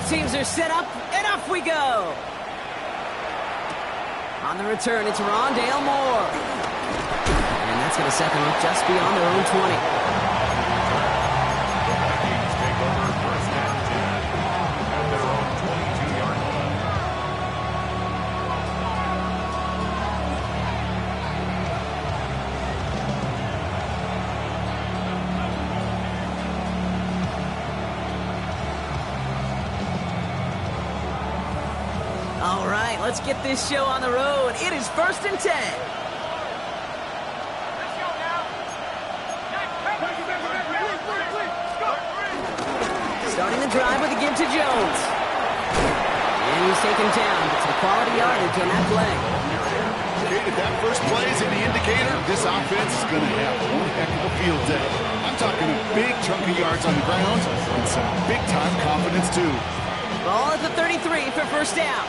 Both teams are set up, and off we go. On the return, it's Rondale Moore. And that's going to set them up just beyond their own 20. All right, let's get this show on the road. It is 1st and 10. Starting the drive with a give to Jones. And he's taken down. It's a quality yardage on that play. If that first play is an indicator, this offense is going to have one heck of a field day. I'm talking a big chunk of yards on the ground and some big-time confidence, too. Ball at the 33 for first down.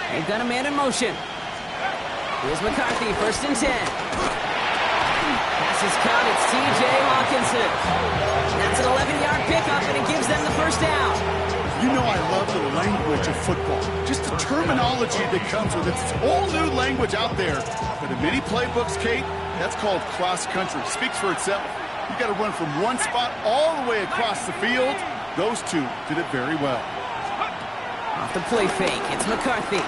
They've got a man in motion. Here's McCarthy, 1st and 10. Pass is caught, it's T.J. Hawkinson. That's an 11-yard pickup, and it gives them the first down. You know I love the language of football. Just the terminology that comes with it. It's whole new language out there. But in many playbooks, Kate, that's called cross-country. Speaks for itself. You got to run from one spot all the way across the field. Those two did it very well. Off the play fake, it's McCarthy.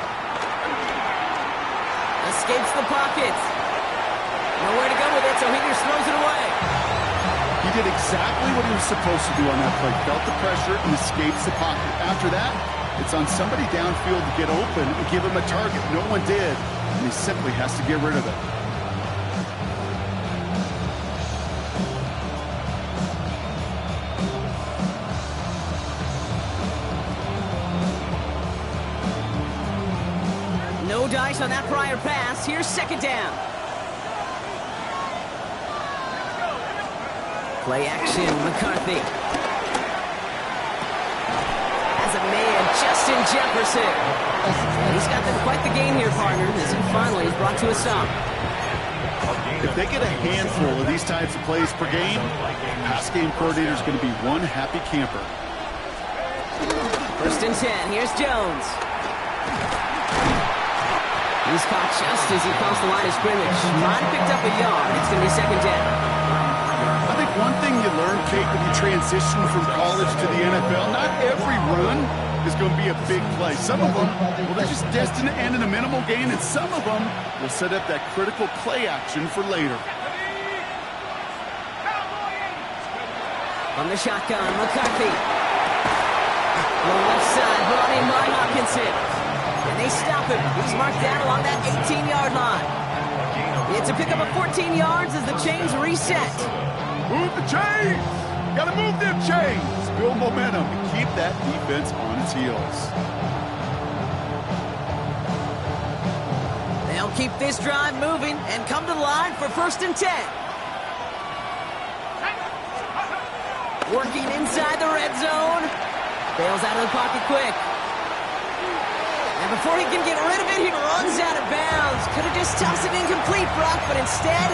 Escapes the pocket. Nowhere to go with it, so he just throws it away. He did exactly what he was supposed to do on that play. Felt the pressure and escapes the pocket. After that, it's on somebody downfield to get open and give him a target. No one did, and he simply has to get rid of it. No dice on that prior pass. Here's 2nd down. Play action, McCarthy. Has a man, Justin Jefferson. And he's got them quite the game here, partner, as he finally is brought to a stop. If they get a handful of these types of plays per game, pass game coordinator is going to be one happy camper. 1st and 10. Here's Jones. He's caught just as he crossed the line of scrimmage. Might have picked up a yard. It's going to be 2nd down. I think one thing you learn, Kate, when you transition from college to the NFL, not every run is going to be a big play. Some of them, well, they're just destined to end in a minimal gain, and some of them will set up that critical play action for later. On the shotgun, McCarthy. On the left side, brought in by Hawkinson. And they stop him. He's marked down along that 18-yard line. It's a pickup of 14 yards as the chains reset. Move the chains! Gotta move them chains! Build momentum and keep that defense on its heels. They'll keep this drive moving and come to the line for 1st and 10. Working inside the red zone. Bails out of the pocket quick. And before he can get rid of it, he runs out of bounds. Could have just tossed it incomplete, Brock, but instead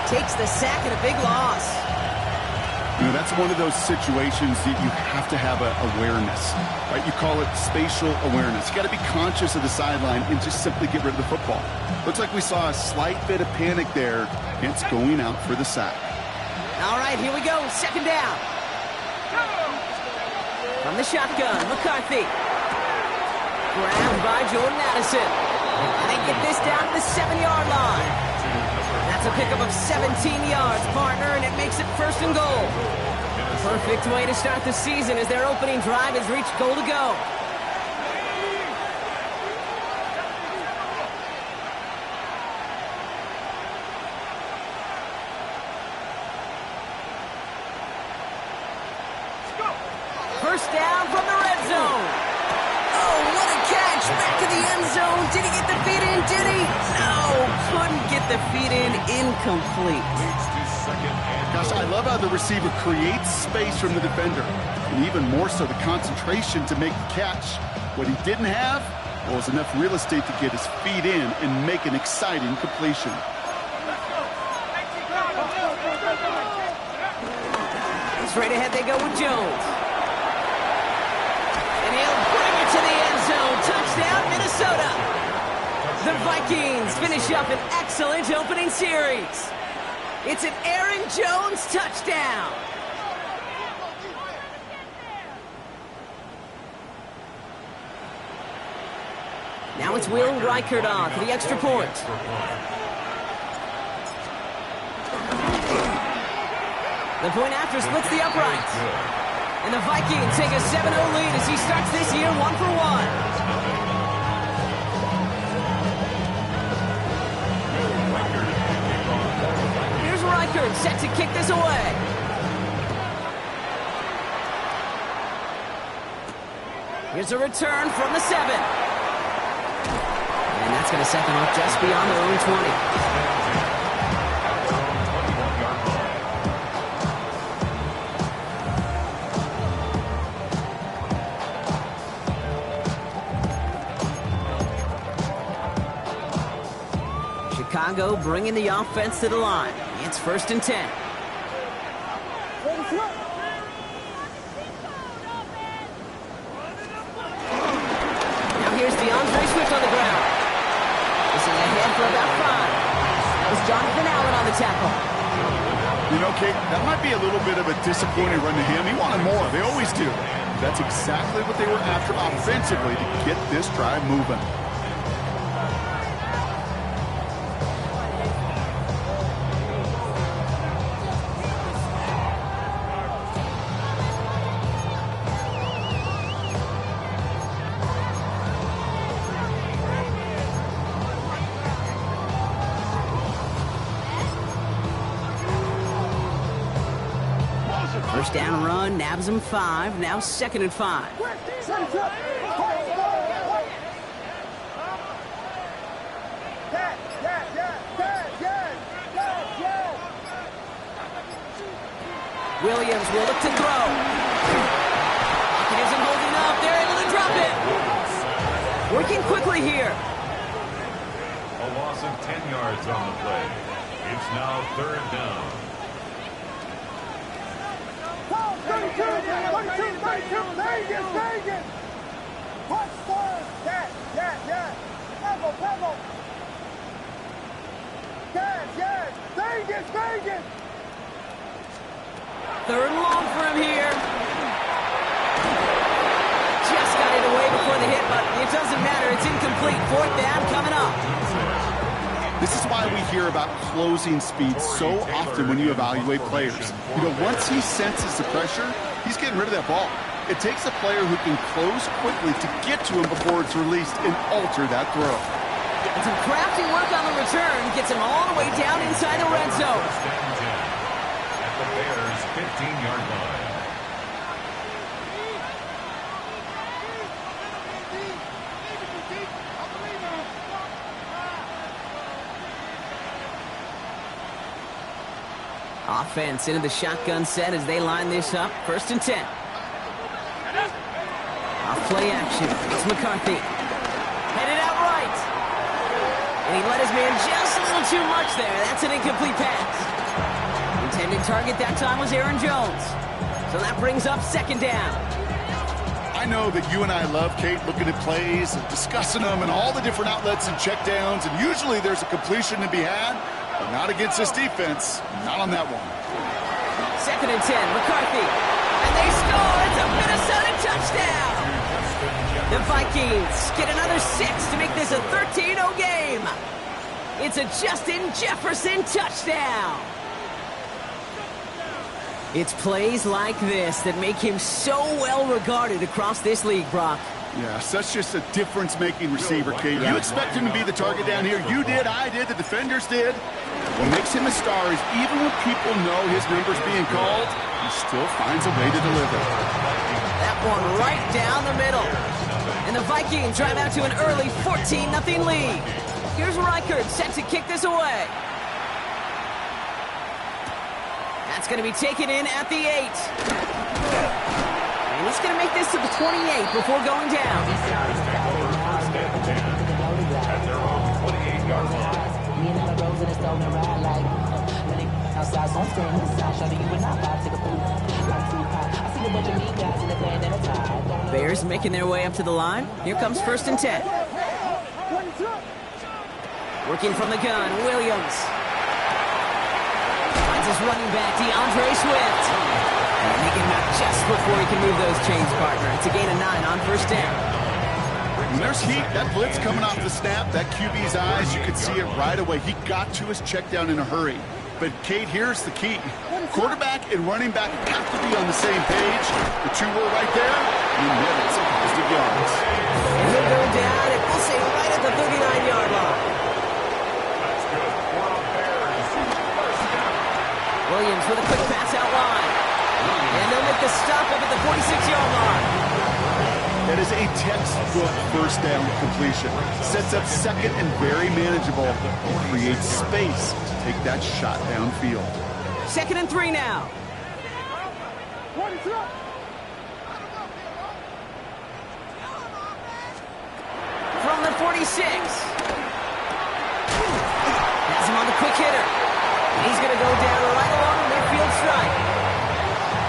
takes the sack and a big loss. You know, that's one of those situations that you have to have awareness, right? You call it spatial awareness. You got to be conscious of the sideline and just simply get rid of the football. Looks like we saw a slight bit of panic there, hence going out for the sack. All right, here we go. 2nd down. From the shotgun, McCarthy. Grabbed by Jordan Addison. And they get this down to the 7-yard line. That's a pickup of 17 yards, partner, and it makes it 1st and goal. Perfect way to start the season as their opening drive has reached goal to go. First down from the red zone. Oh, what a catch. Back to the end zone. Did he get the feet in? Did he? No, couldn't get the feet in. Incomplete. Gosh, I love how the receiver creates space from the defender, and even more so the concentration to make the catch. What he didn't have was enough real estate to get his feet in and make an exciting completion. Straight ahead they go with Jones. And he'll bring it to the end zone. Touchdown, Minnesota. The Vikings finish up an excellent opening series. It's an Aaron Jones touchdown. Now it's Will Reichert on for the extra point. The point after splits the upright. And the Vikings take a 7-0 lead as he starts this year 1-for-1. Here's Reichert set to kick this away. Here's a return from the 7. And that's going to set them up just beyond their own 20. Chicago bringing the offense to the line. It's 1st and 10. Now here's DeAndre Swift on the ground. This is ahead for about 5. That was Jonathan Allen on the tackle. You know, Kate, that might be a little bit of a disappointing run to him. He wanted more. They always do. That's exactly what they were after offensively to get this drive moving. First down run, nabs him 5. Now 2nd and 5. Williams will look to throw. He isn't holding up. They're able to drop it. Working quickly here. A loss of 10 yards on the play. It's now 3rd down. 32, Vegas! Watch forward! Yeah! Pebble! Vegas! 3rd and long for him here. Just got it away before the hit, but it doesn't matter. It's incomplete. 4th down coming up. This is why we hear about closing speed so often when you evaluate players. You know, once he senses the pressure, he's getting rid of that ball. It takes a player who can close quickly to get to him before it's released and alter that throw. And some crafty work on the return gets him all the way down inside the red zone. At the Bears' 15-yard line. Offense into the shotgun set as they line this up. 1st and 10. Off play action. It's McCarthy. Headed out right. And he let his man just a little too much there. That's an incomplete pass. Intended target that time was Aaron Jones. So that brings up 2nd down. I know that you and I love, Kate, looking at plays and discussing them and all the different outlets and checkdowns, and usually there's a completion to be had, but not against this defense. Not on that one. 2nd and 10, McCarthy. And they score. It's a Minnesota touchdown. The Vikings get another 6 to make this a 13-0 game. It's a Justin Jefferson touchdown. It's plays like this that make him so well regarded across this league, Brock. Yeah, such just a difference-making receiver, Kate. You expect him to be the target down here. You did, I did, the defenders did. What makes him a star is even when people know his number's being called, he still finds a way to deliver. That one right down the middle. And the Vikings drive out to an early 14-0 lead. Here's Reichert set to kick this away. That's going to be taken in at the 8. And he's going to make this to the 28 before going down. At their own 28-yard line. Outside, so I'm staying inside. Shawty, you and I vibe, take a poop. Like Tupac. I see a bunch of mean guys in the band and a tie. Bears making their way up to the line. Here comes 1st and 10. Working from the gun, Williams. Finds his running back, DeAndre Swift. And he can knock just before he can move those chains, partner. It's a gain of 9 on 1st down. When there's heat, that blitz coming off the snap, that QB's eyes, you could see it right away. He got to his check down in a hurry. But, Kate, here's the key. Quarterback and running back have to be on the same page. The two were right there. You never surprised the yards. And he'll go down, and we'll say right at the 39-yard line. That's good. For the Bears. First down. Williams with a quick pass out wide. And they'll make the stop up at the 46-yard line. That is a textbook first down completion. Sets up second and very manageable. And creates space to take that shot downfield. 2nd and 3 now. From the 46. Has him on the quick hitter. He's going to go down right along the midfield stripe.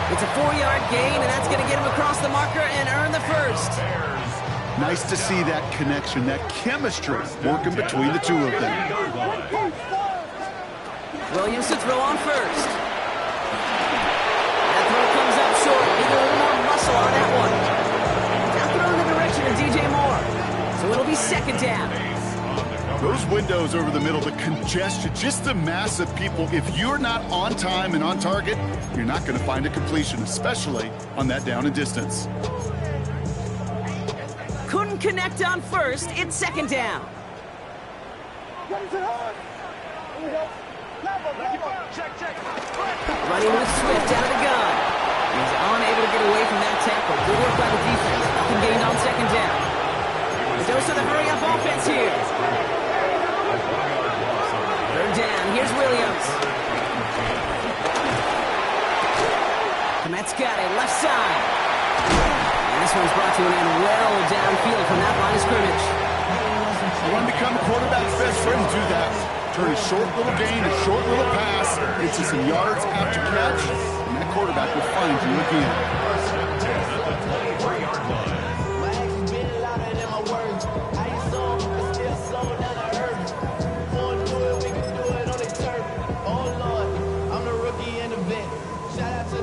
It's a 4-yard gain, and that's going to get him across the marker and earn the first. Nice to see that connection, that chemistry working between the two of them. Williams to throw on first. That throw comes up short. Need a little more muscle on that one. Now throw in the direction of DJ Moore. So it'll be 2nd down. Those windows over the middle, the congestion, just the mass of people. If you're not on time and on target, you're not going to find a completion, especially on that down and distance. Couldn't connect on first. It's 2nd down. Running with Swift out of the gun. He's unable to get away from that tackle. Good work by the defense. Nothing gained on 2nd down. The dose of the hurry-up offense here. 3rd down. Here's Williams. Komet's got it. Left side. And this one's brought to an end well downfield from that line of scrimmage. You want to become a quarterback's best friend, do that. Turn a short little gain, a short little pass into some yards after catch, and that quarterback will find you again. First and 10 at the 23-yard line.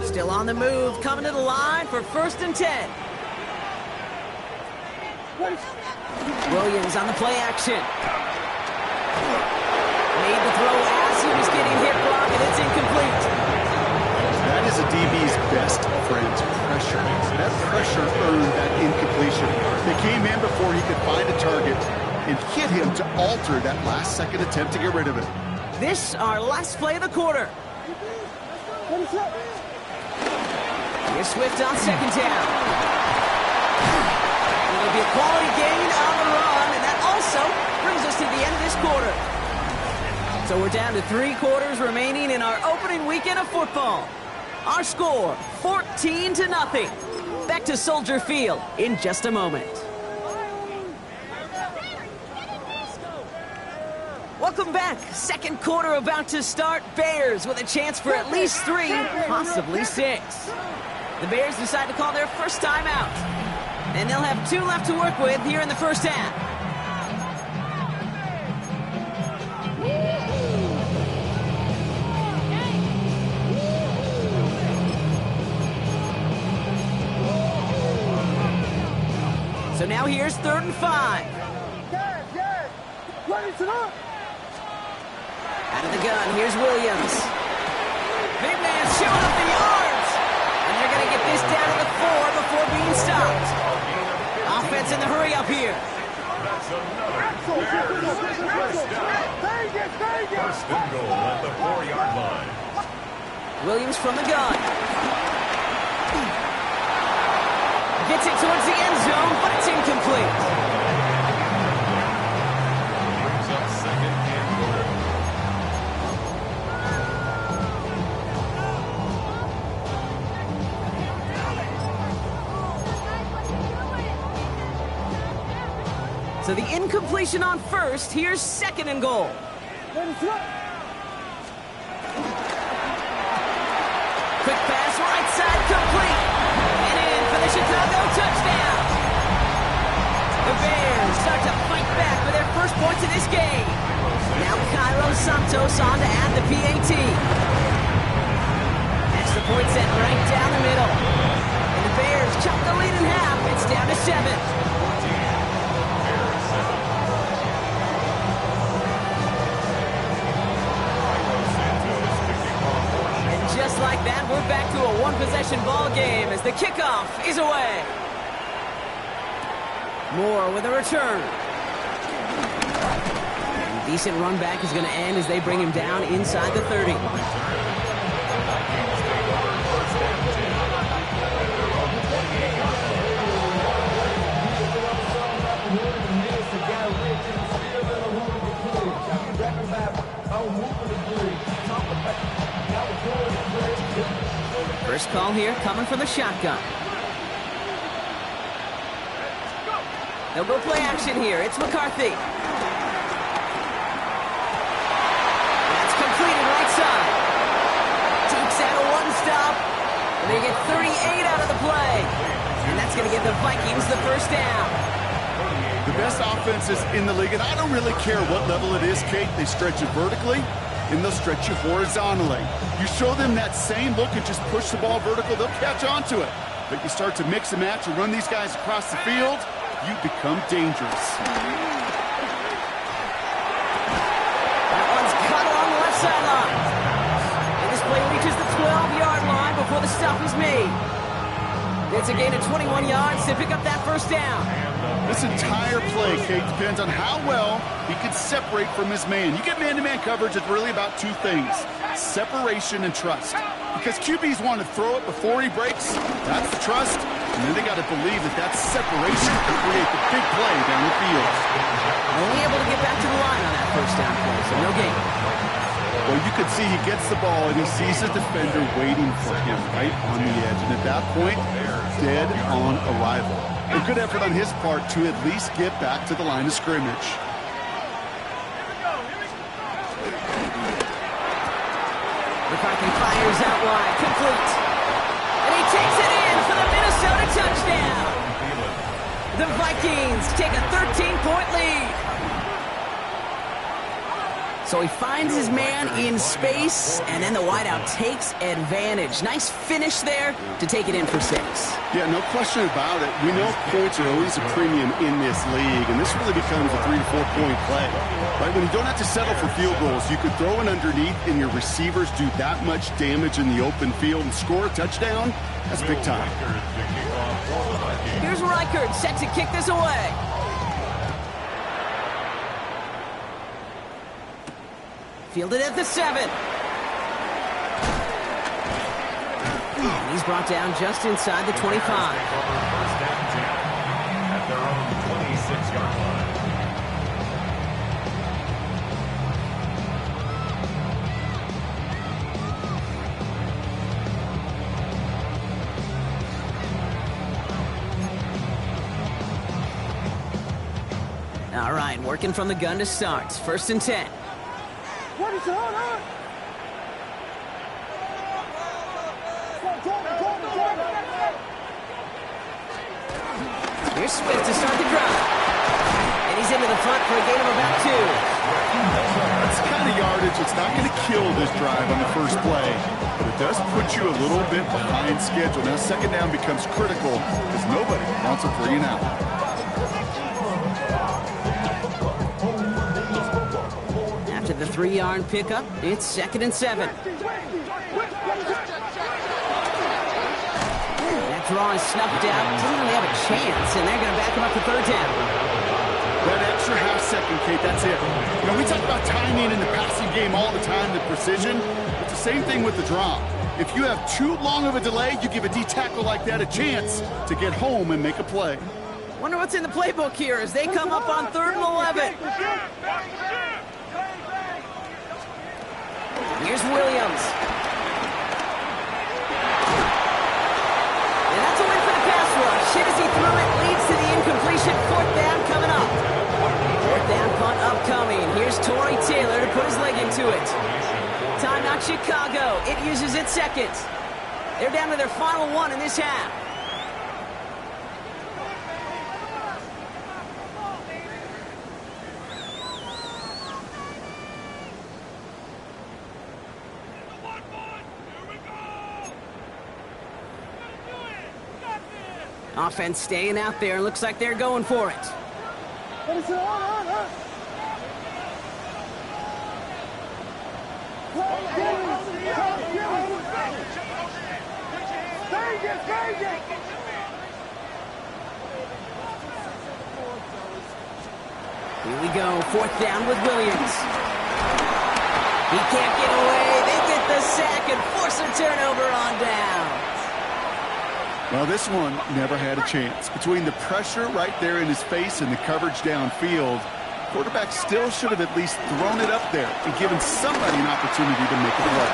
Still on the move, coming to the line for 1st and 10. Williams on the play action. Made the throw as he was getting hit block, and it's incomplete. That is a DB's best friend, pressure. That pressure earned that incompletion. They came in before he could find a target and hit him to alter that last-second attempt to get rid of it. This our last play of the quarter. Here's Swift on 2nd down. It'll be a quality gain on the run, and that also brings us to the end of this quarter. So we're down to 3 quarters remaining in our opening weekend of football. Our score, 14-0. Back to Soldier Field in just a moment. Welcome back. 2nd quarter about to start. Bears with a chance for at least 3, possibly 6. The Bears decide to call their first time out. And they'll have 2 left to work with here in the first half. So now here's 3rd and 5. Out of the gun, here's Williams. Big man showing up the yards. And they're going to get this down to the 4 before being stopped. Offense in the hurry up here. That's another first down. First and goal at the 4-yard line. Williams from the gun. Gets it towards the end zone, but it's incomplete. Brings up 2nd and goal. So the incompletion on first. Here's 2nd and goal. The kickoff is away. Moore with a return. A decent run back is going to end as they bring him down inside the 30. First call here coming from the shotgun. They'll go play action here. It's McCarthy. That's completed right side. Takes out a one-stop. And they get 38 out of the play. And that's going to give the Vikings the first down. The best offenses in the league, and I don't really care what level it is, Kate. They stretch it vertically, and they'll stretch you horizontally. You show them that same look and just push the ball vertical, they'll catch on to it. But you start to mix and match and run these guys across the field, you become dangerous. That one's cut along the left sideline. And this play reaches the 12-yard line before the stop is made. It's a gain of 21 yards to pick up that first down. This entire play, Kate, depends on how well he can separate from his man. You get man-to-man coverage, it's really about two things: separation and trust. Because QBs want to throw it before he breaks, that's the trust, and then they got to believe that that separation can create the big play down the field. Only able to get back to the line on that first down play, so no gain. Well, you could see he gets the ball and he sees his defender waiting for him right on the edge, and at that point, dead on arrival. A good effort on his part to at least get back to the line of scrimmage. McCarthy fires out wide, complete. And he takes it in for the Minnesota touchdown. The Vikings take a 13-point lead. So he finds his man in space, and then the wideout takes advantage. Nice finish there to take it in for 6. Yeah, no question about it. We know points are always a premium in this league, and this really becomes a 3 to 4 point play. Right? When you don't have to settle for field goals, you could throw it underneath, and your receivers do that much damage in the open field and score a touchdown. That's big time. Here's Reichard set to kick this away. Fielded at the 7. And he's brought down just inside the 25. First down 10 at their own 26-yard line. All right, working from the gun to start. 1st and 10. What is it? Hold on. Here's Swift to start the drive. And he's into the front for a gain of about 2. That's the kind of yardage that's not going to kill this drive on the first play, but it does put you a little bit behind schedule. Now, 2nd down becomes critical because nobody wants a 3 and out. After the 3-yard pickup, it's 2nd and 7. That draw is snuffed out. Doesn't really have a chance, and they're going to back him up to 3rd down. That extra half second, Kate, that's it. You know, we talk about timing in the passing game all the time, the precision. It's the same thing with the drop. If you have too long of a delay, you give a D tackle like that a chance to get home and make a play. Wonder what's in the playbook here as they come up on 3rd and 11. Here's Williams. And that's a win for the pass rush. Hit as he threw it, leads to the incompletion. 4th down coming up. 4th down punt upcoming. Here's Tory Taylor to put his leg into it. Timeout Chicago. It uses its 2nd. They're down to their final 1 in this half. Offense staying out there. Looks like they're going for it. What is it? Hold on. Stay Vegas, Vegas! Here we go, 4th down with Williams. He can't get away. They get the sack and force a turnover on down. Well, this one never had a chance. Between the pressure right there in his face and the coverage downfield, quarterback still should have at least thrown it up there and given somebody an opportunity to make a play.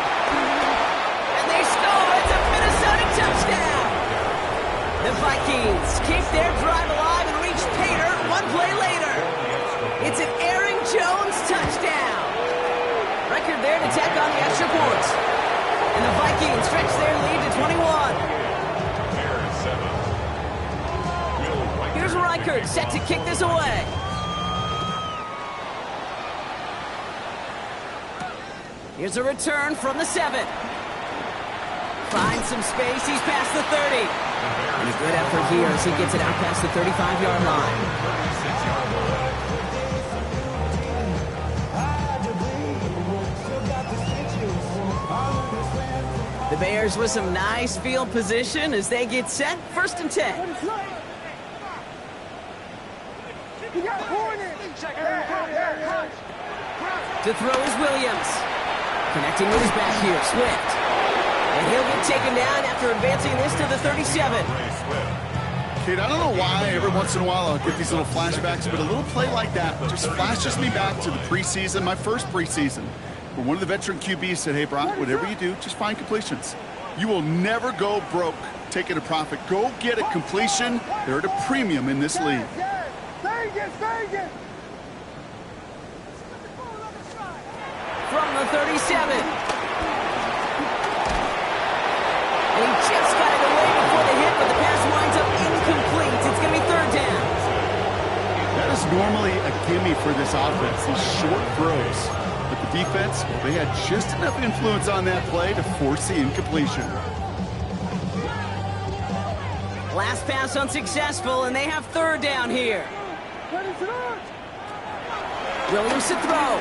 And they score. It's a Minnesota touchdown. The Vikings keep their drive alive and reach Pater one play later. It's an Aaron Jones touchdown. Record there to tack on the extra points. And the Vikings stretch their lead to 21. Here's Reichert set to kick this away. Here's a return from the 7. Finds some space. He's past the 30. And a good effort here as he gets it out past the 35-yard line. The Bears with some nice field position as they get set. 1st and 10. To throw is Williams. Connecting with his back here, Swift. And he'll get taken down after advancing this to the 37. Kate, I don't know why every once in a while I'll get these little flashbacks, but a little play like that just flashes me back to the preseason, my first preseason, where one of the veteran QBs said, hey, Brock, whatever you do, just find completions. You will never go broke taking a profit. Go get a completion. They're at a premium in this league. Vegas, Vegas! From the 37. And he just got it away before the hit, but the pass winds up incomplete. It's going to be 3rd down. That is normally a gimme for this offense, these short throws. But the defense, well, they had just enough influence on that play to force the incompletion. Last pass unsuccessful, and they have 3rd down here. Williams to throw.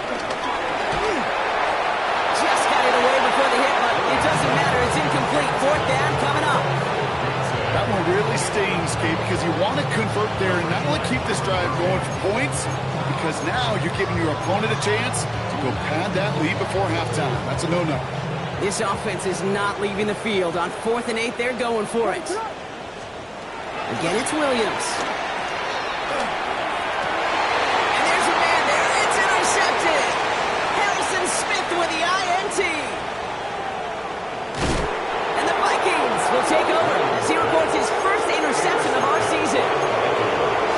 Just got it away before the hit, but it doesn't matter. It's incomplete. 4th down coming up. That one really stings, Kate, because you want to convert there and not only keep this drive going for points, because now you're giving your opponent a chance to go pad that lead before halftime. That's a no-no. This offense is not leaving the field. On 4th and 8, they're going for it. Again, it's Williams. And there's a man there. It's intercepted. Harrison Smith with the INT. And the Vikings will take over as he records his first interception of our season.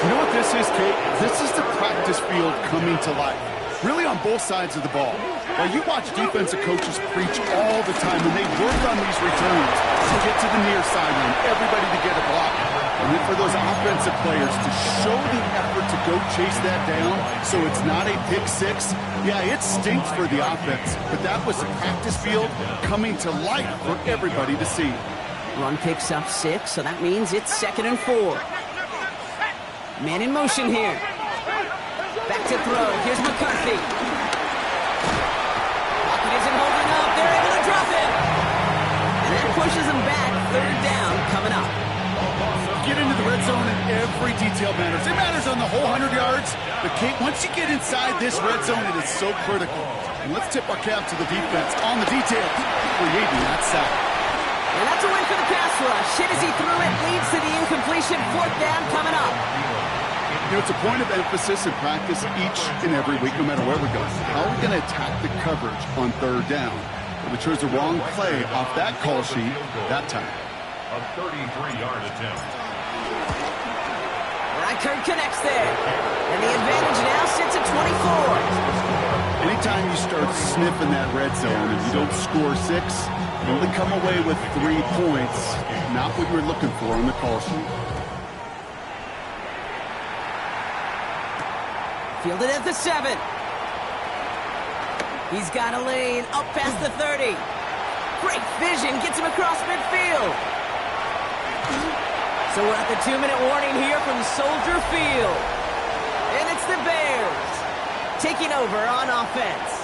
You know what this is, Kate? This is the practice field coming to life. Really on both sides of the ball. Now, you watch defensive coaches preach all the time when they work on these returns to get to the near sideline, everybody to get a block. And then for those offensive players to show the effort to go chase that down so it's not a pick six, yeah, it stinks for the offense. But that was the practice field coming to life for everybody to see. Run picks up 6, so that means it's 2nd and 4. Man in motion here. Back to throw. Here's McCarthy. Pocket isn't holding up. They're able to drop it. And that pushes them back. 3rd down coming up. Get into the red zone and every detail matters. It matters on the whole 100 yards. But, Kate, once you get inside this red zone, it is so critical. And let's tip our cap to the defense on the details, creating that sack. And that's a win for the pass rush. Hit as he threw it. Leads to the incompletion. 4th down coming up. You know, it's a point of emphasis in practice each and every week, no matter where we go. How are we going to attack the coverage on 3rd down? Well, they chose the wrong play off that call sheet that time. A 33-yard attempt. Reichert connects there. And the advantage now sits at 24. Anytime you start sniffing that red zone and you don't score 6, you only come away with 3 points. Not what you were looking for on the call sheet. Fielded at the 7. He's got a lane up past the 30. Great vision, gets him across midfield. So we're at the 2-minute warning here from Soldier Field. And it's the Bears taking over on offense.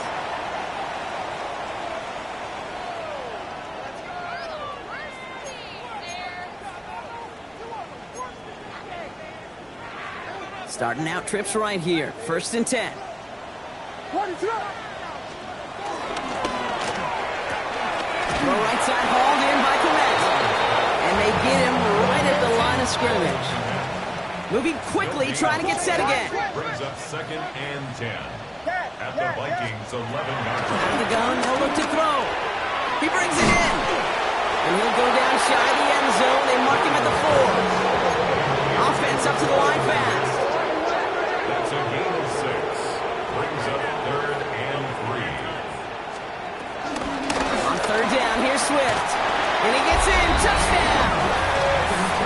Starting out trips right here. 1st and 10. Throw right side, hauled in by Komet. And they get him right at the line of scrimmage. Moving quickly, trying to get set again. Brings up 2nd and 10. At the Vikings 11-yard line. Out of the gun, no look to throw. He brings it in. And he'll go down shy of the end zone. They mark him at the 4. Offense up to the line fast. That's a gain of 6. Brings up 3rd and 3. On 3rd down, here's Swift. And he gets in. Touchdown.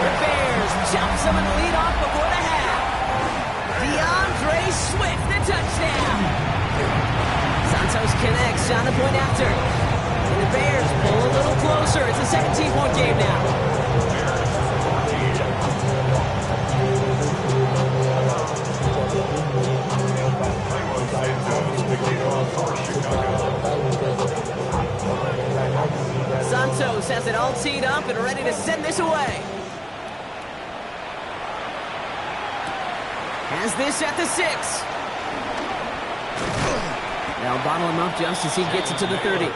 The Bears jump some of the lead off before the half. DeAndre Swift, the touchdown. Santos connects on the point after. And the Bears pull a little closer. It's a 17-point game now. Santos has it all teed up and ready to send this away. Has this at the 6. They'll bottle him up just as he gets it to the 30.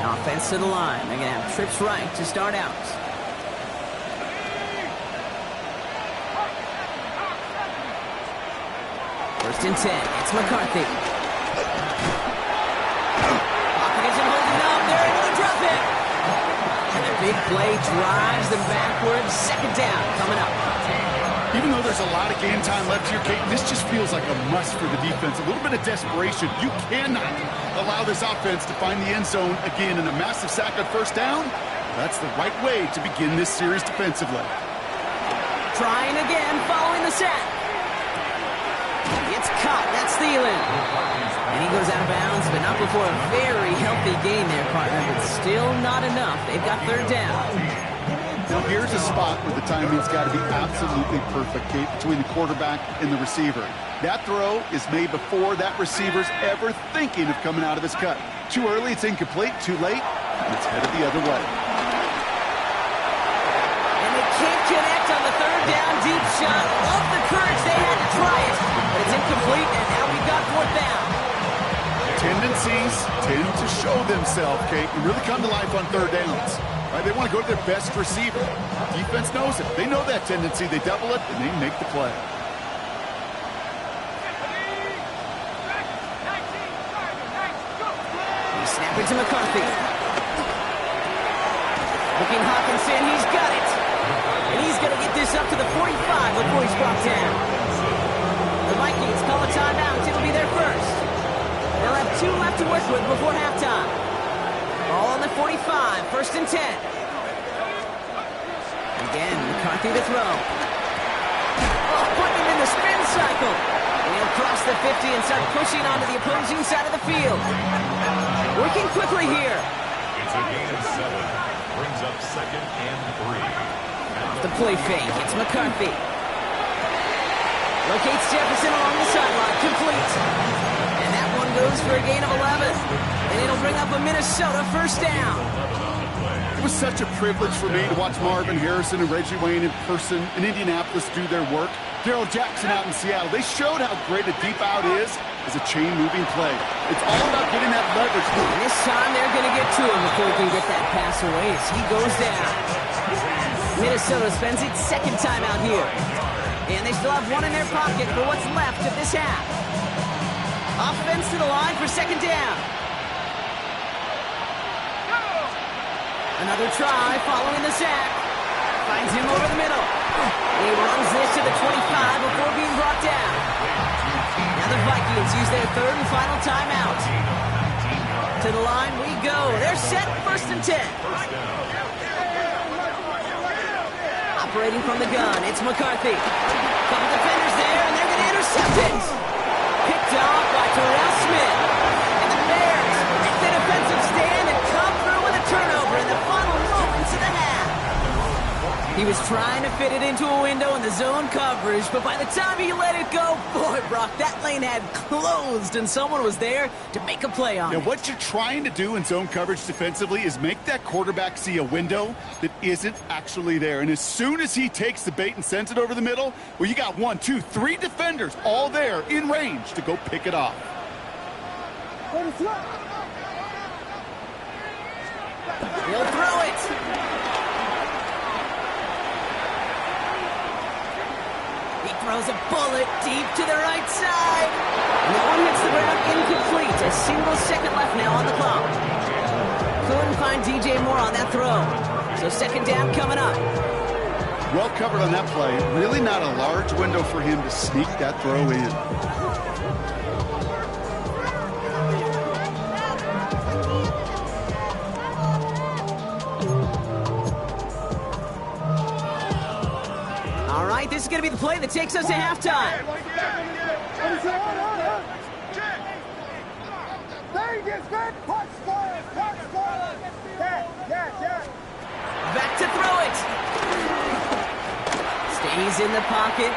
Offense to the line. They're going to have trips right to start out. 1st and 10. It's McCarthy. Pocket isn't holding up. They're able to drop it. And a big play drives them backwards. 2nd down coming up. Even though there's a lot of game time left here, Kate, this just feels like a must for the defense. A little bit of desperation. You cannot allow this offense to find the end zone again in a massive sack on 1st down. That's the right way to begin this series defensively. Trying again following the sack. It's caught. That's Thielen. And he goes out of bounds, but not before a very healthy gain there, partner. But still not enough. They've got 3rd down. Now here's a spot where the timing's got to be absolutely perfect, Kate, between the quarterback and the receiver. That throw is made before that receiver's ever thinking of coming out of his cut. Too early, it's incomplete. Too late, it's headed the other way. And they can't connect on the 3rd down deep shot. Love the courage they had to try it. But it's incomplete, and now we've got 4th down. Tendencies tend to show themselves, Kate, and really come to life on 3rd downs. Right? They want to go to their best receiver. Defense knows it. They know that tendency. They double it, and they make the play. Snap it to McCarthy. Looking Hawkinson, he's got it. And he's going to get this up to the 45 before he's brought down. The Vikings call a timeout. It'll be their first. They'll have 2 left to work with before halftime. Ball on the 45, 1st and 10. Again, McCarthy to throw. Oh, putting him in the spin cycle. And he'll cross the 50 and start pushing onto the opposing side of the field. Working quickly here. It's a gain of 7. Brings up 2nd and 3. Off the play fake, it's McCarthy. Locates Jefferson along the sideline, complete. And that one goes for a gain of 11. And it'll bring up a Minnesota 1st down. It was such a privilege for me to watch Marvin Harrison and Reggie Wayne in person in Indianapolis do their work. Darrell Jackson out in Seattle. They showed how great a deep out is as a chain-moving play. It's all about getting that leverage. And this time they're going to get to him before he can get that pass away as he goes down. Minnesota spends its 2nd time out here. And they still have 1 in their pocket for what's left of this half. Offense to the line for 2nd down. Another try following the sack. Finds him over the middle. He runs this to the 25 before being brought down. Now the Vikings use their 3rd and final timeout. To the line we go. They're set 1st and 10. Operating from the gun, it's McCarthy. Couple defenders there, and they're going to intercept it. Picked off by Terrell Smith. And the Bears make the defensive stand and come through with a turnover in the final moments of the half. He was trying to fit it into a window in the zone coverage, but by the time he let it go, boy, Brock, that lane had closed, and someone was there to make a play on it. What you're trying to do in zone coverage defensively is make that quarterback see a window that isn't actually there. And as soon as he takes the bait and sends it over the middle, well, you got 1, 2, 3 defenders all there in range to go pick it off. He'll throw it. He throws a bullet deep to the right side. And that one hits the ground incomplete. A single second left now on the clock. Couldn't find DJ Moore on that throw. So second down coming up. Well covered on that play. Really not a large window for him to sneak that throw in. All right, this is going to be the play that takes us to halftime. Back to throw it. Stays in the pocket.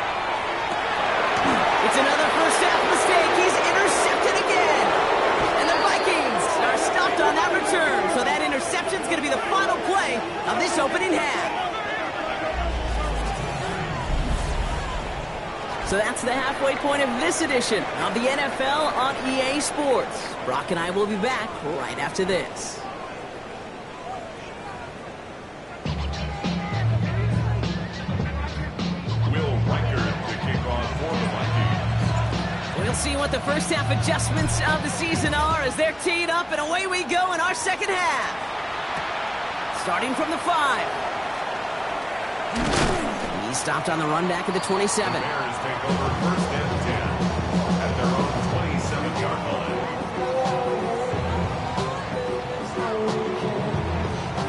It's another first half mistake. He's intercepted again. And the Vikings are stopped on that return. So that interception is going to be the final play of this opening half. So that's the halfway point of this edition of the NFL on EA Sports. Brock and I will be back right after this. Will Riker to kick off for the Vikings. We'll see what the first half adjustments of the season are as they're teed up, and away we go in our second half. Starting from the 5. He stopped on the run back at the 27. The Bears take over first and 10 at their own 27-yard line.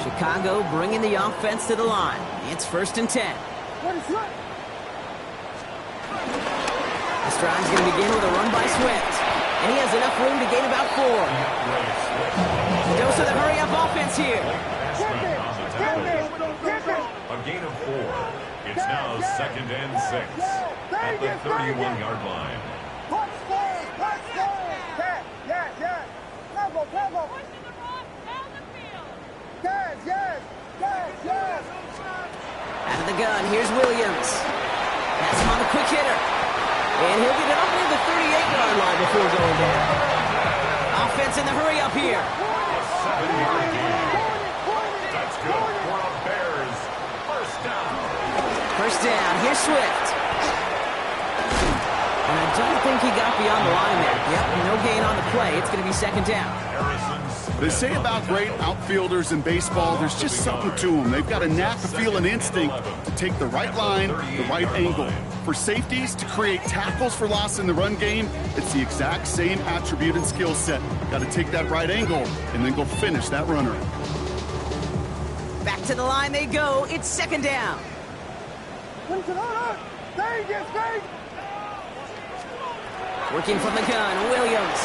Chicago bringing the offense to the line. It's first and 10. This drive's going to begin with a run by Swift. And he has enough room to gain about 4. Dose of the hurry-up offense here. A gain of 4. It's now second and 6 at the 31-yard line. Out of the gun, here's Williams. That's him on the quick hitter. And he'll get it up near the 38-yard line before going down. Offense in the hurry-up here. A 7-yard gain. That's good for the Bears. First down. First down, here's Swift. And I don't think he got beyond the line there. Yep, no gain on the play. It's going to be second down. They say about great outfielders in baseball, there's just something to them. They've got a knack, a feel, and instinct to take the right line, the right angle. For safeties, to create tackles for loss in the run game, it's the exact same attribute and skill set. Got to take that right angle and then go finish that runner. Back to the line they go. It's second down. Working from the gun, Williams.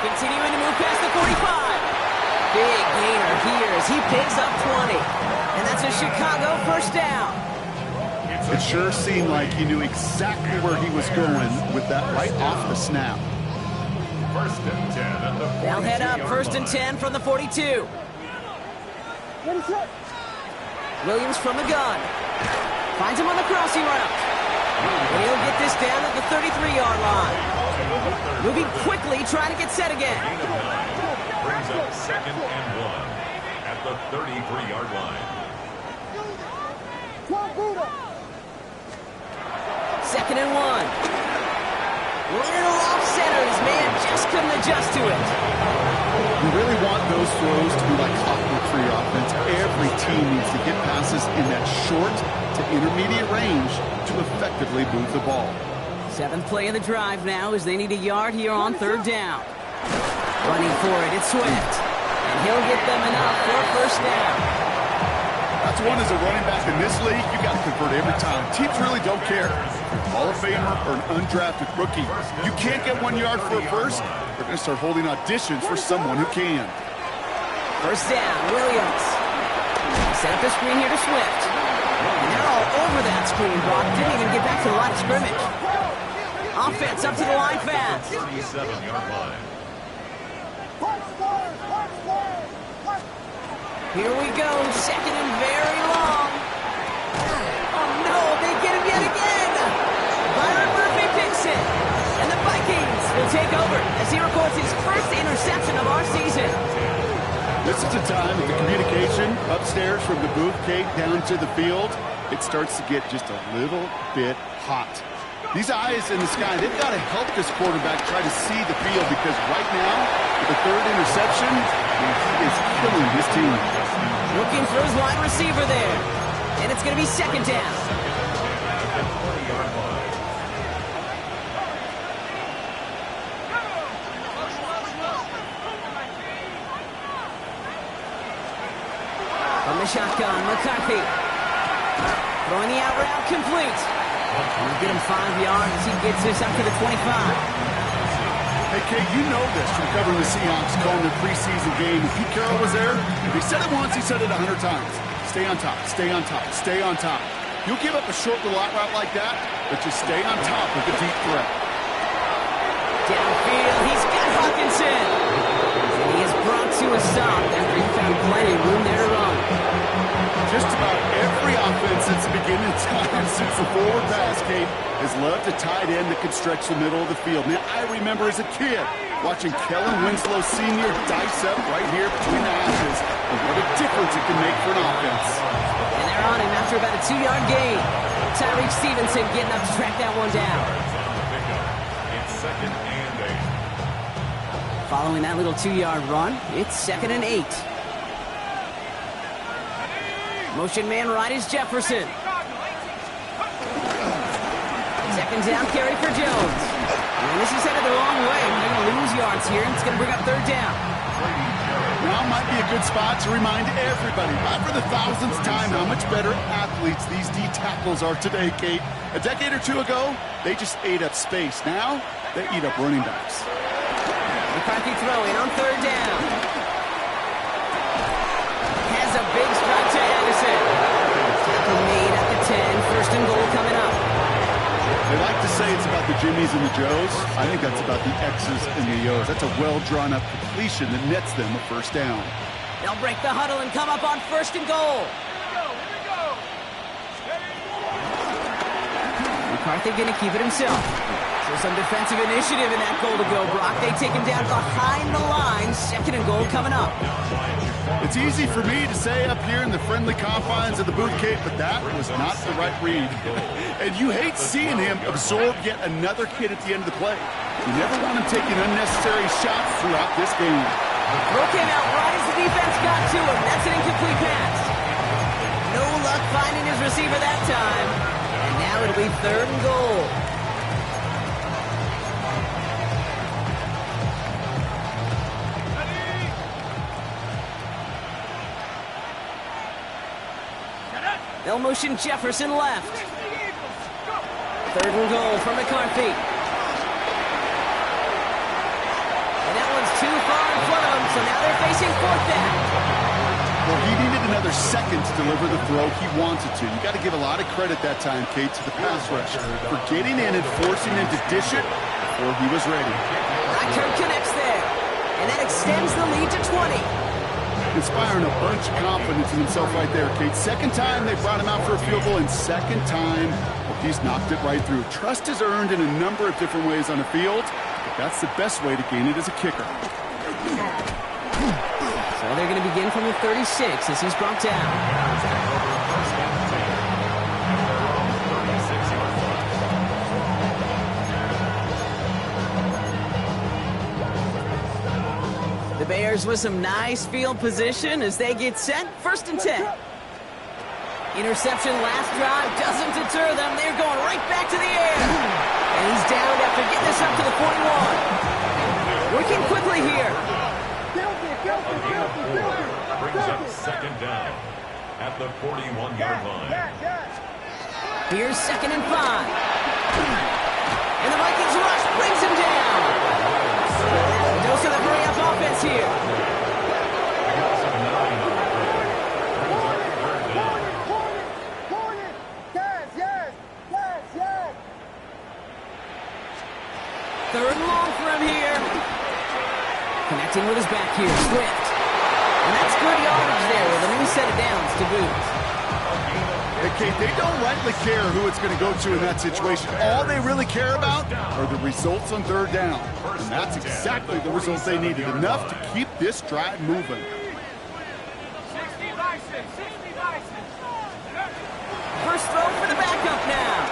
Continuing to move past the 45. Big gainer here as he picks up 20. And that's a Chicago first down. It sure seemed like he knew exactly where he was going with that right off the snap. First and 10 at the 42-yard They'll head up first and line. 10 from the 42. Williams from the gun. Finds him on the crossing route. And he'll get this down at the 33-yard line. Moving quickly, trying to get set again. Gain of 9 brings up second and 1 at the 33-yard line. Second and 1. Little off center. His man just couldn't adjust to it. You really want those throws to be like clockwork for your offense. Every team needs to get passes in that short to intermediate range to effectively move the ball. 7th play of the drive now as they need a yard here on third down. Running for it, it's Swift. And he'll get them enough for a first down. That's one as a running back in this league, you got to convert every time. Teams really don't care. If you're a Hall of Famer or an undrafted rookie, you can't get 1 yard for a first, they're going to start holding auditions for someone who can. First down, Williams. Set up the screen here to Swift. And they're all over that screen, Brock. Didn't even get back to the line of scrimmage. Offense up to the line fast. 37-yard line. Here we go, second and very long. Oh no, they get him yet again. Byron Murphy picks it. And the Vikings will take over as he records his first interception of our season. This is the time that the communication upstairs from the booth, Kate, down to the field, it starts to get just a little bit hot. These eyes in the sky, they've got to help this quarterback try to see the field because right now, with the third interception, he is killing his team. Looking for his wide receiver there. And it's going to be second down. From the shotgun, McCarthy. Throwing the out route complete. We'll get him 5 yards as he gets this up to the 25. Hey, Kate, you know this from covering the Seahawks, calling their preseason game. If Pete Carroll was there, if he said it once, he said it 100 times. Stay on top, stay on top, stay on top. You'll give up a short little out route like that, but just stay on top of the deep threat. Downfield, he's got Hawkinson. And he is brought to a stop after he found plenty of room there to run. Just about every offense since the beginning of time, since the forward pass, Kate, has loved a tight end that can stretch the middle of the field. Now, I remember as a kid watching Kellen Winslow Sr. dice up right here between the hashes, and what a difference it can make for an offense. And they're on him after about a 2-yard gain. Tyreek Stevenson getting up to track that one down. It's second and 8. Following that little 2-yard run, it's second and 8. Motion man right is Jefferson. Second down carry for Jones. And this is headed the wrong way. They're going to lose yards here, and it's going to bring up third down. Now might be a good spot to remind everybody, not for the thousandth time, how much better athletes these D tackles are today, Kate. A decade or two ago, they just ate up space. Now, they eat up running backs. McCarthy throwing on third down. Has a big strike to Anderson. Tackle made at the 10. First and goal coming up. They like to say it's about the Jimmies and the Joes. I think that's about the X's and the O's. That's a well-drawn-up completion that nets them a first down. They'll break the huddle and come up on first and goal. McCarthy going to keep it himself. So some defensive initiative in that goal to go, Brock. They take him down behind the line. Second and goal coming up. It's easy for me to say up here in the friendly confines of the booth, Kate, but that was not the right read. And you hate seeing him absorb yet another hit at the end of the play. You never want him taking unnecessary shots throughout this game. Throw came out right as the defense got to him. That's an incomplete pass. No luck finding his receiver that time. And now it'll be third and goal. They'll motion Jefferson left. Third and goal for McCarthy. And that one's too far in front of him, so now they're facing fourth down. Well, he needed another second to deliver the throw he wanted to. You got to give a lot of credit that time, Kate, to the pass rush for getting in and forcing him to dish it before he was ready. Right turn connects there, and that extends the lead to 20. Inspiring a bunch of confidence in himself right there, Kate. Second time they brought him out for a field goal, and second time, well, he's knocked it right through. Trust is earned in a number of different ways on the field, but that's the best way to gain it as a kicker. So they're going to begin from the 36 as he's brought down. The Bears with some nice field position as they get set. First and 10. Interception last drive doesn't deter them. They're going right back to the air. And he's down after getting this up to the 41. Working quickly here. Brings up second down at the 41-yard line. Here's second and 5. And the Vikings rush brings him down. Dose of the hurry-up offense here. for him here. Connecting with his back here, Swift. And that's good yardage there with a new set of downs to boot. Hey, Kate, they don't rightly care who it's going to go to in that situation. All they really care about are the results on third down. And that's exactly the results they needed, enough to keep this drive moving. First throw for the backup now.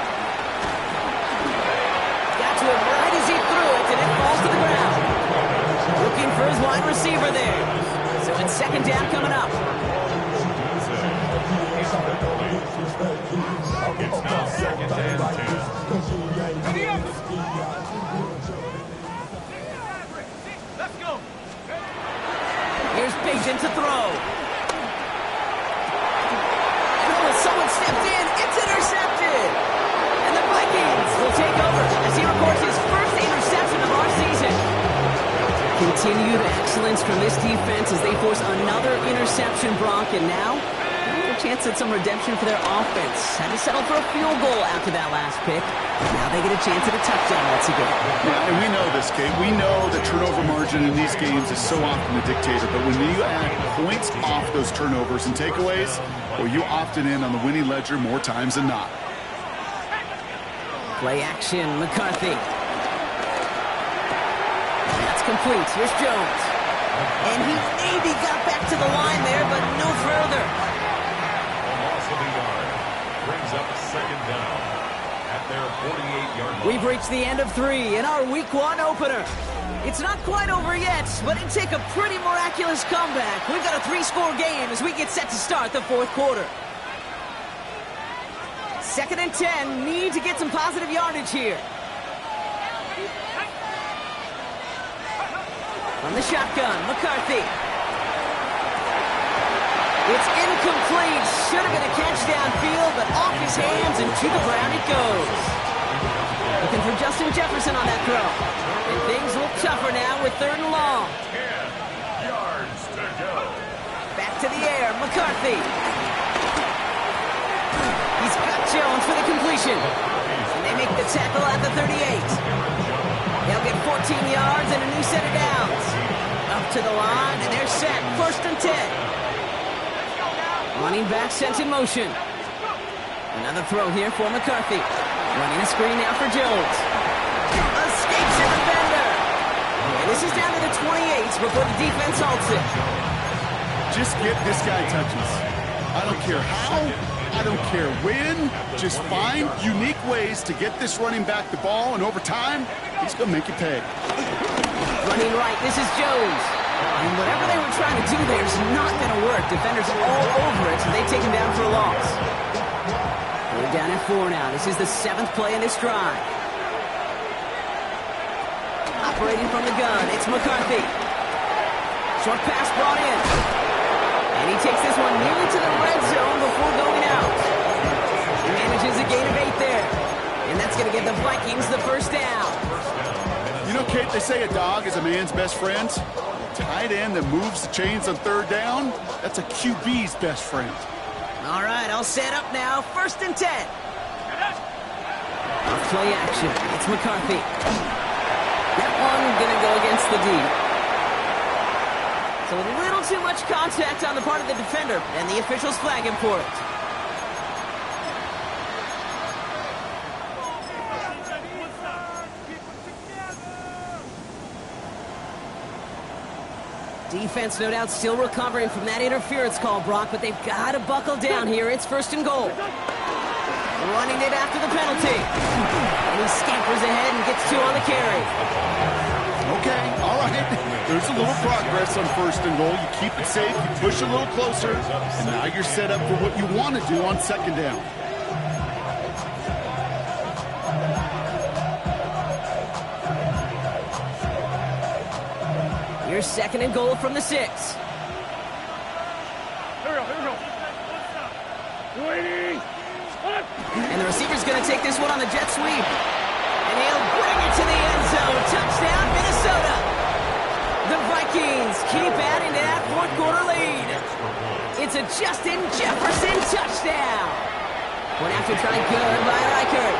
Got to him right as he threw it, and it falls to the ground. Looking for his wide receiver there. So it's second down coming up. It's now second and 10. Let's go. Here's Payton to throw. Someone stepped in. It's intercepted. And the Vikings will take over as he records his first interception of our season. Continued excellence from this defense as they force another interception, Brock. And now, a chance at some redemption for their offense. Had to settle for a field goal after that last pick. Now they get a chance at a touchdown once again. Yeah, and we know this, Kate. We know the turnover margin in these games is so often a dictator. But when you add points off those turnovers and takeaways, well, you opted in on the winning ledger more times than not. Play action, McCarthy. That's complete. Here's Jones. And he maybe got back to the line there, but no further. A loss of a yard brings up second down at their 48-yard line. We've reached the end of 3 in our Week 1 opener. It's not quite over yet, but it'd take a pretty miraculous comeback. We've got a 3-score game as we get set to start the fourth quarter. Second and 10, need to get some positive yardage here. From the shotgun, McCarthy. It's incomplete. Should have been a catch downfield, but off his hands and to the ground it goes. Looking for Justin Jefferson on that throw. And things look tougher now with third and long. 10 yards to go. Back to the air, McCarthy. He's got Jones for the completion. And they make the tackle at the 38. They'll get 14 yards and a new set of downs. Up to the line, and they're set. First and 10. Running back sent in motion. Another throw here for McCarthy. Running a screen now for Jones. Escapes a defender. And this is down to the 28 before the defense halts it. Just get this guy touches. I don't care how, I don't care when. Just find unique ways to get this running back the ball, and over time, he's going to make you pay. Running right, this is Jones. And whatever they were trying to do there is not going to work. Defenders all over it, so they take him down for a loss. We're down at 4 now. This is the 7th play in this drive. Operating from the gun, it's McCarthy. Short pass brought in. And he takes this one nearly to the red zone before going out. He manages a gain of 8 there. And that's going to give the Vikings the first down. You know, Kate, they say a dog is a man's best friend. A tight end that moves the chains on third down, that's a QB's best friend. All right, I'll set up now. First and 10. Play action. It's McCarthy. That one going to go against the D. So a little too much contact on the part of the defender, and the officials flag him for it. Defense, no doubt, still recovering from that interference call, Brock, but they've got to buckle down here. It's first and goal. Running it after the penalty. And he scampers ahead and gets 2 on the carry. Okay, all right. There's a little progress on first and goal. You keep it safe, you push a little closer, and now you're set up for what you want to do on second down. Here's second and goal from the 6. Here we go. Waiting. And the receiver's going to take this one on the jet sweep. And he'll bring it to the end zone. Touchdown, Minnesota. The Vikings keep adding to that fourth quarter lead. It's a Justin Jefferson touchdown. One after trying good by Reichert.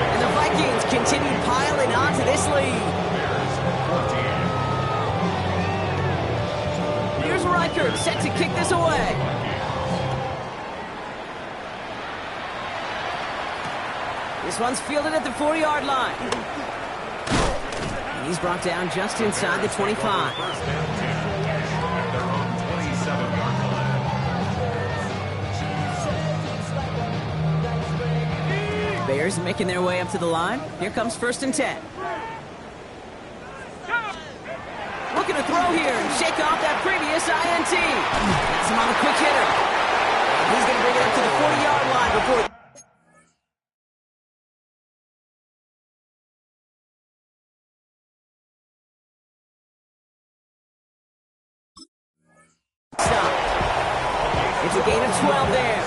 And the Vikings continue piling on to this lead. kick this away. This one's fielded at the 40-yard line. And he's brought down just inside the 25. First down, 10. At their own 27-yard line. Bears making their way up to the line. Here comes 1st and 10. Looking to throw here and shake off that previous INT. That's him on the quick hitter. And he's going to bring it up to the 40-yard line before... Stop. It's a gain of 12 there.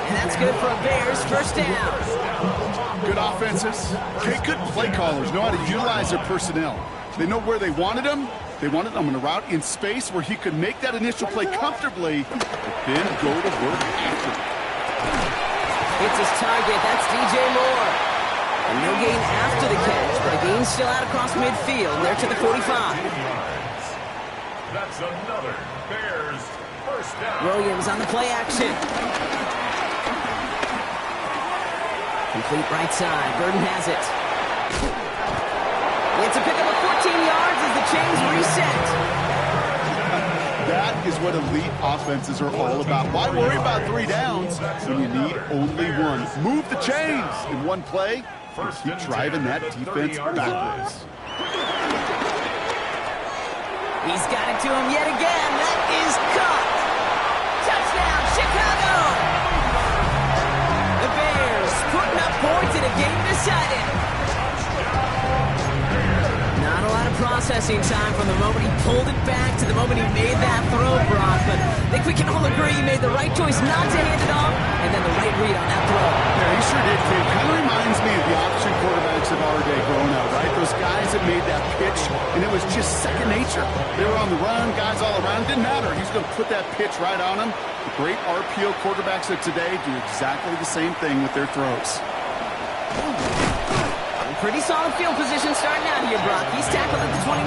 And that's good for a Bears first down. Good offenses. Okay, good play callers know how to utilize their personnel. They know where they wanted him. They wanted him on a route in space where he could make that initial play comfortably, but then go to work after it. It's his target. That's DJ Moore. And no gain after the catch, but a gain still out across midfield. They're to the 45. That's another Bears first down. Williams on the play action. Complete right side. Burden has it. It's a pickup of 14 yards as the chains reset. That is what elite offenses are all about. Why worry about 3 downs when you need only one? Move the chains in one play and keep driving that defense backwards. He's got it to him yet again. That is caught. Touchdown, Chicago! The Bears putting up points in a game decided. Not a lot of processing time from the moment he pulled it back to the moment he made that throw, Brock. But I think we can all agree he made the right choice not to hand it off, and then the right read on that throw. Yeah, he sure did, kid. Kind of reminds me of the option quarterbacks of our day growing up, right? Those guys that made that pitch, and it was just second nature. They were on the run, guys all around. Didn't matter. He's going to put that pitch right on him. The great RPO quarterbacks of today do exactly the same thing with their throws. Pretty solid field position starting out here, Brock. He's tackled at the 29.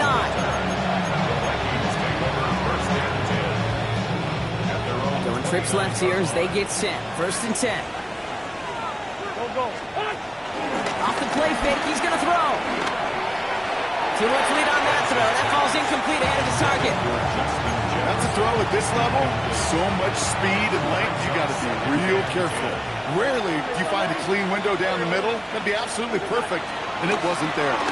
Going trips left here as they get set. 1st and 10. Off the play fake, he's going to throw. Too much lead on that throw. That falls incomplete ahead of his target. That's a throw at this level. So much speed and length, you got to be real careful. Rarely do you find a clean window down the middle. That'd be absolutely perfect, and it wasn't there. And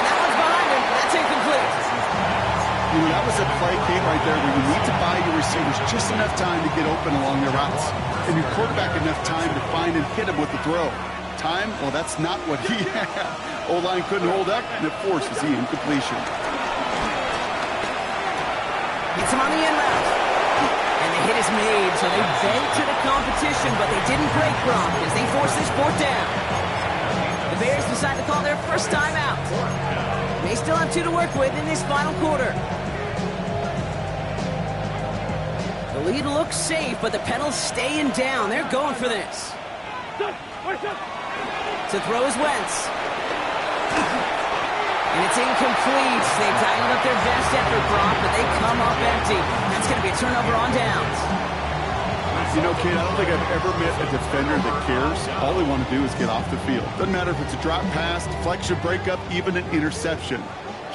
that one's behind him. That's incomplete. That was a play, Kate, right there where you need to buy your receivers just enough time to get open along their routes, and your quarterback enough time to find and hit him with the throw. Time, well, that's not what he had. O-line couldn't hold up, and it forces the incompletion. Gets him on the end route. And the hit is made, so they bent to the competition, but they didn't break Brock as they force this 4th down. The Bears decide to call their first time out. They still have 2 to work with in this final quarter. The lead looks safe, but the pedals staying down. They're going for this. To throw is Wentz. And it's incomplete. They dialed up their best effort, Brock, but they come up empty. That's going to be a turnover on downs. You know, kid, I don't think I've ever met a defender that cares. All they want to do is get off the field. Doesn't matter if it's a drop pass, deflection, breakup, even an interception.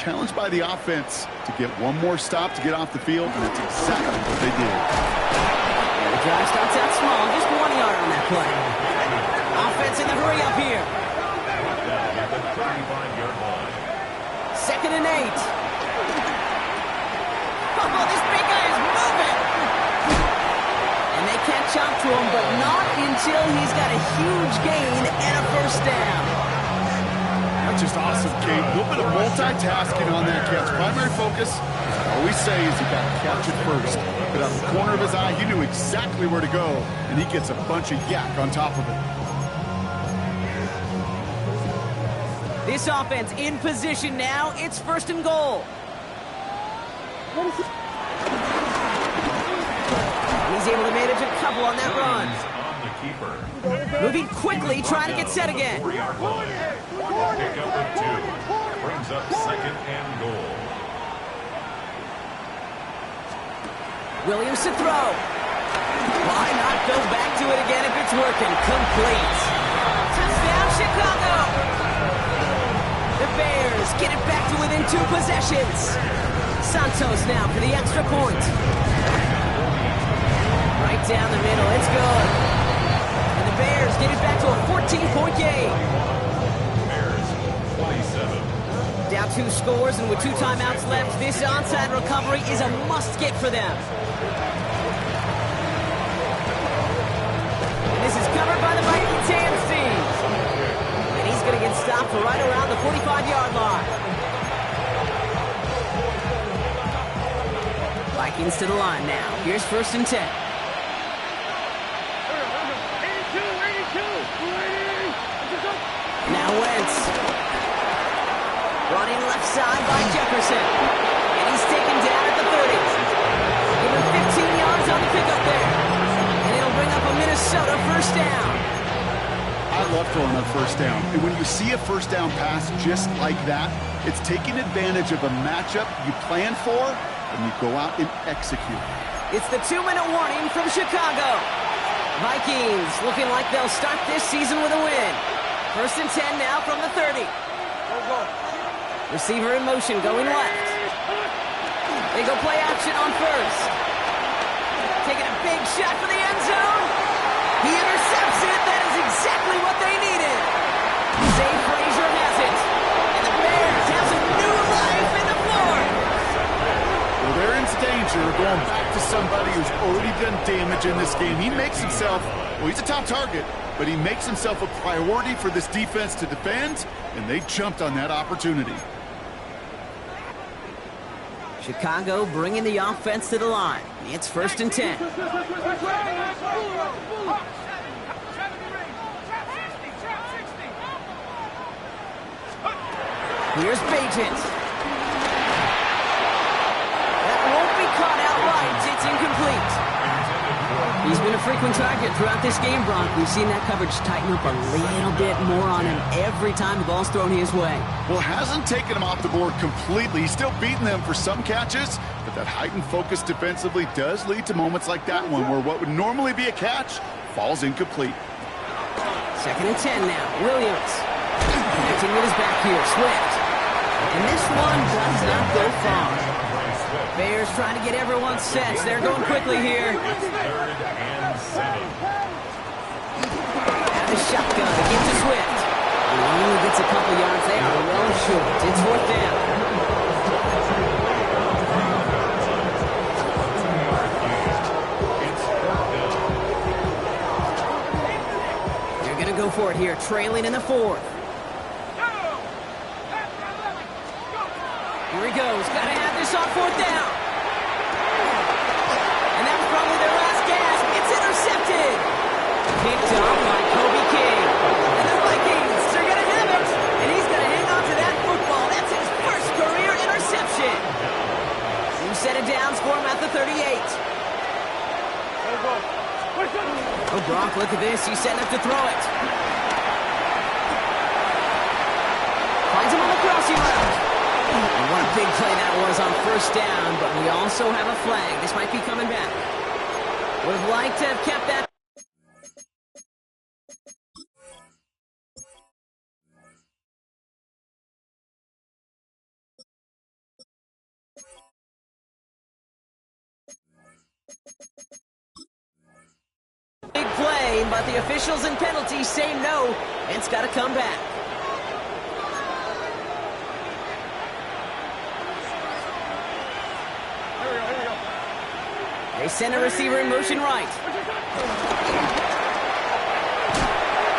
Challenged by the offense to get one more stop to get off the field, and that's exactly what they did. The drive starts out small, just 1 yard on that play. Offense in the hurry up here. 2nd and 8. Oh, this big guy is moving. And they catch up to him, but not until he's got a huge gain and a first down. That's just awesome, Kate. A little bit of multitasking on that catch. Primary focus, as I always say, is you got to catch it first. But out of the corner of his eye, he knew exactly where to go, and he gets a bunch of yak on top of it. This offense in position now. It's 1st and goal. He's able to manage a couple on that run. Moving quickly, trying to get set again. Pick up with 2. Brings up 2nd and goal. Williams to throw. Why not go back to it again if it's working? Complete. Touchdown, Chicago. The Bears get it back to within 2 possessions. Santos now for the extra point. Right down the middle, it's good. And the Bears get it back to a 14-point game. Bears 27. Down 2 scores, and with 2 timeouts left, this onside recovery is a must-get for them. And this is covered by the Vikings hands team. And he's going to get stopped right around the 45-yard line. Vikings to the line now. Here's 1st and 10. Now Wentz. Running left side by Jefferson. And he's taken down at the 30. Give him 15 yards on the pickup there. And it'll bring up a Minnesota 1st down. I love throwing on 1st down. And when you see a 1st down pass just like that, it's taking advantage of a matchup you plan for, and you go out and execute. It's the 2-minute warning from Chicago. Vikings looking like they'll start this season with a win. 1st and 10 now from the 30. Receiver in motion going left. They go play action on 1st. Taking a big shot for the end zone. He intercepts it. That is exactly what they needed. Zay Frazier has it. And the Bears have some new life in the floor. Well, they're in danger going back to somebody who's already done damage in this game. He makes himself, well, he's a top target, but he makes himself a priority for this defense to defend, and they jumped on that opportunity. Chicago bringing the offense to the line. It's 1st and 10. Here's Bagent. That won't be caught outright. It's incomplete. He's been a frequent target throughout this game, Bronk. We've seen that coverage tighten up a little bit more on him every time the ball's thrown his way. Well, hasn't taken him off the board completely. He's still beating them for some catches, but that heightened focus defensively does lead to moments like that one where what would normally be a catch falls incomplete. 2nd and 10 now. Williams. Connecting with his back here. Swift. And this one does not go far. Bears trying to get everyone set. They're going quickly here. 3rd and 7. And the shotgun to get to Swift. He only gets a couple yards. They are well short. It's 4th down. They're going to go for it here, trailing in the 4th. Here he goes. Got to have this on 4th down. And that was probably their last gasp. It's intercepted. Picked up by Kobe King. And the Vikings are going to have it. And he's going to hang on to that football. That's his 1st career interception. You set it down, score him at the 38. Oh, Gronk, look at this. He's setting up to throw it. Finds him on the crossing route. And what a big play that was on 1st down, but we also have a flag. This might be coming back. Would have liked to have kept that. Big play, but the officials and penalties say no. It's got to come back. They send a receiver in motion right.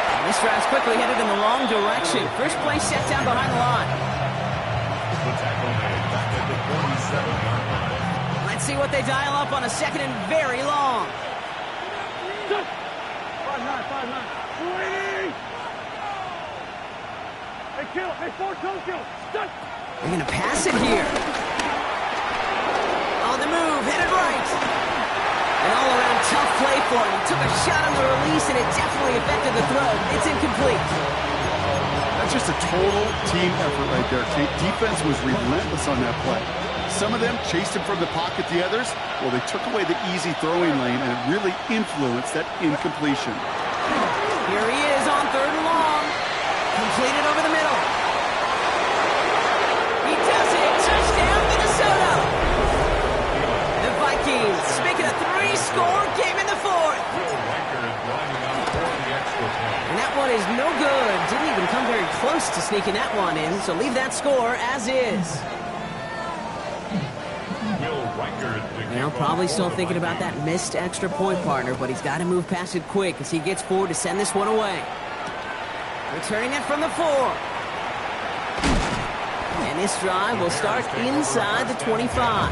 And this drive's quickly headed in the wrong direction. First play set down behind the line. The tackle made back at the 47-yard line. Let's see what they dial up on a 2nd and very long. 5-9, 5-9. Hey, kill. Hey, 4-2 kill. Stunt. They're going to pass it here. On the move, headed right. An all-around tough play for him. He took a shot on the release, and it definitely affected the throw. It's incomplete. That's just a total team effort right there, Kate. Defense was relentless on that play. some of them chased him from the pocket, the others, well, they took away the easy throwing lane, and it really influenced that incompletion. Here he is on 3rd and long. Completed over the middle. He does it. Touchdown, Minnesota. The Vikings make it a 3-score game in the 4th. And that one is no good. Didn't even come very close to sneaking that one in, so leave that score as is. Now, probably still thinking about that missed extra point, partner, but he's got to move past it quick as he gets forward to send this one away. Returning it from the 4. And this drive will start inside the 25.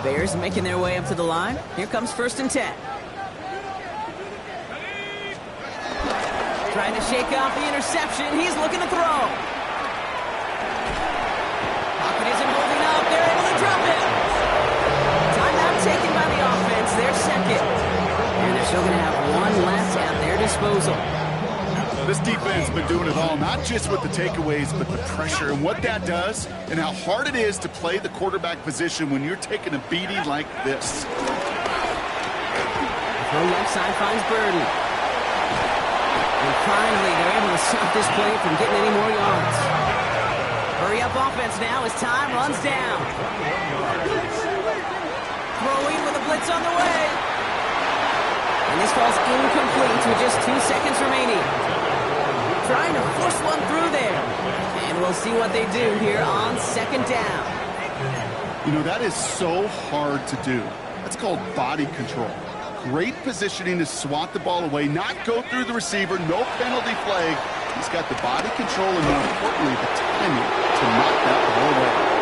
Bears making their way up to the line. Here comes 1st and 10. Trying to shake off the interception. He's looking to throw. Pocket isn't holding up. They're able to drop it. Timeout taken by the offense. Their 2nd. And they're still going to have one left at their disposal. This defense has been doing it all, not just with the takeaways, but the pressure and what that does and how hard it is to play the quarterback position when you're taking a beating like this. Throw left side finds Burden. And finally, they're able to stop this play from getting any more yards. Hurry up offense now as time runs down. Throwing with a blitz on the way. And this falls incomplete with just 2 seconds remaining. Trying to force one through there. And we'll see what they do here on 2nd down. You know, that is so hard to do. That's called body control. Great positioning to swat the ball away, not go through the receiver, no penalty flag. He's got the body control and, more importantly, the timing to knock that ball away.